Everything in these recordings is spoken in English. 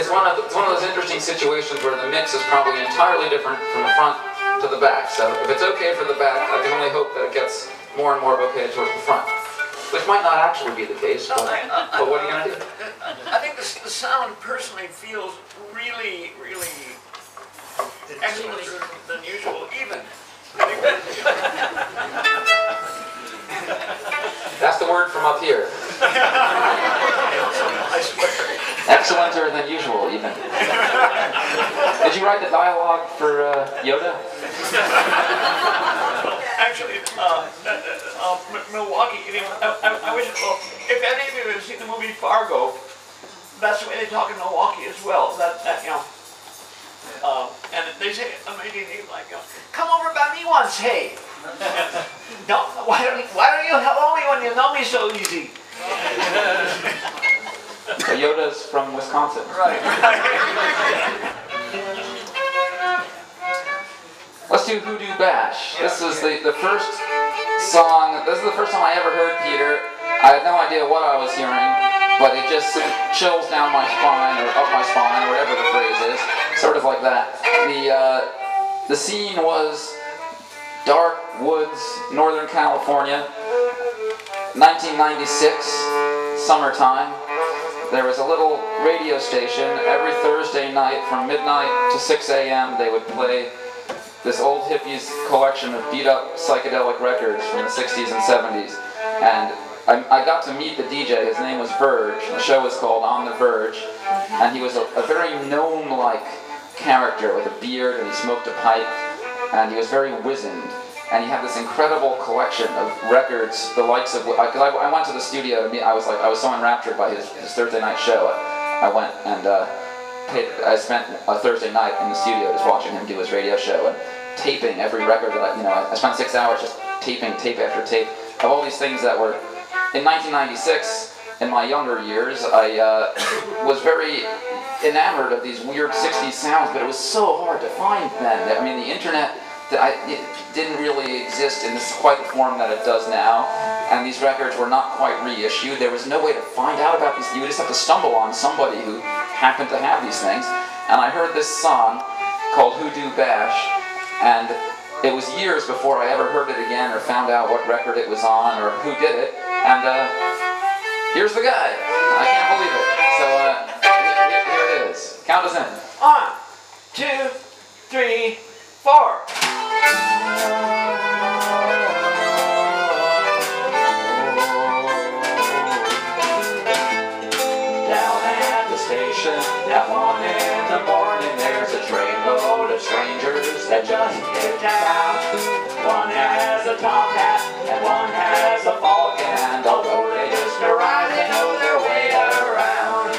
it's one of those interesting situations where the mix is probably entirely different from the front to the back. So if it's okay for the back, I can only hope that it gets more and more okay towards the front. Which might not actually be the case, but what are you going to do? I think the sound personally feels really, really excellent than usual, even. That's the word from up here. I swear. Excellenter than usual, even. Did you write the dialogue for Yoda? Actually, Milwaukee, I wish, well, if any of you have seen the movie Fargo, that's the way they talk in Milwaukee as well. And they say amazing things like, come over by me once, hey. No, why don't you hello me when you know me so easy? So Yoda's from Wisconsin. Right. Let's do Hoodoo Bash. This is the first song, this is the first time I ever heard Peter. I had no idea what I was hearing, but it just sent chills down my spine, or up my spine, or whatever the phrase is. Sort of like that. The scene was dark woods, Northern California, 1996, summertime. There was a little radio station. Every Thursday night from midnight to 6 a.m. they would play this old hippies collection of beat-up psychedelic records from the 60s and 70s. And I got to meet the DJ. His name was Verge. The show was called On the Verge. And he was a very gnome-like character with a beard, and he smoked a pipe, and he was very wizened. And he had this incredible collection of records, the likes of, because I went to the studio to meet, I was so enraptured by his Thursday night show. I went and I spent a Thursday night in the studio just watching him do his radio show and taping every record that I spent 6 hours just taping tape after tape of all these things that were, in 1996, in my younger years, I was very enamored of these weird 60s sounds, but it was so hard to find then. I mean, the internet, it didn't really exist in quite the form that it does now, and these records were not quite reissued. There was no way to find out about these. You just have to stumble on somebody who happened to have these things. And I heard this song called Hoodoo Bash, and it was years before I ever heard it again or found out what record it was on or who did it. And here's the guy. I can't believe it. So here it is. Count us in. 1, 2, 3, 4. At 1 in the morning, there's a trainload of strangers that just hit town. One has a top hat and one has a fog, and although they just arrived, they know their way around.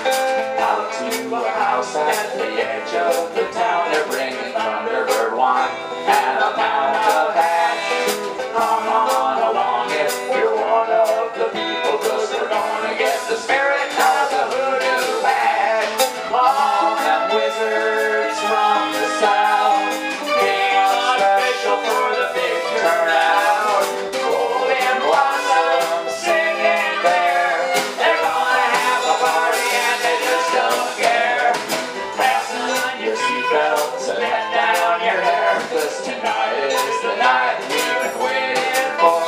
Out to a house at the edge of the town, they're bringing Thunderbird wine and a pound of hash. Come on along if you're one of the people, 'cause we're gonna get the spirit of the Hoodoo Bash. All them wizards from the south came on special for the big turnout. Golden blossoms singing there. They're gonna have a party and they just don't care. Fasten your seatbelts and let down your hair, 'cause tonight is the night we've been waiting for.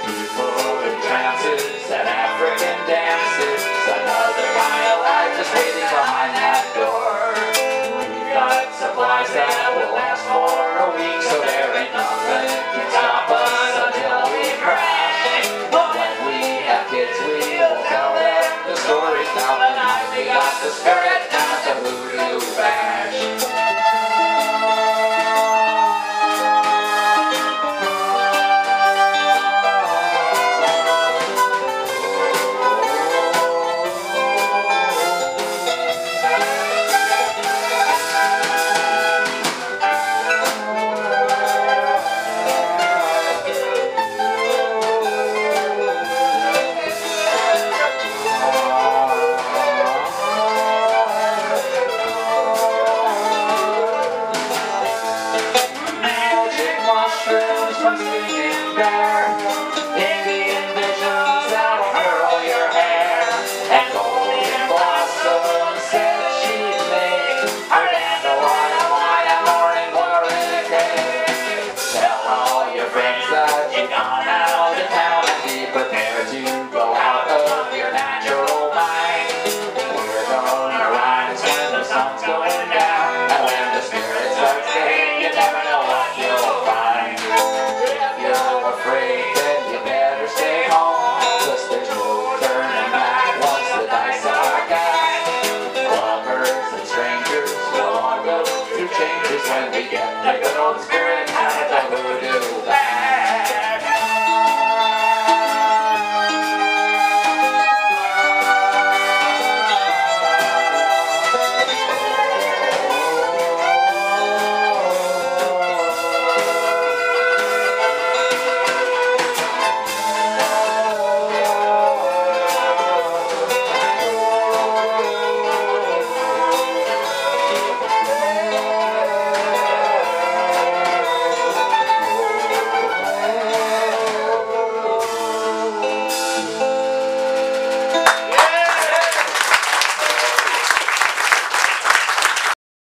People in trances and African dances, another mile life just waiting behind that door. We've got supplies that will last for a week, so there ain't nothing can stop us until we crash. But when we have kids, we will tell them the stories. Now the night we got the spirit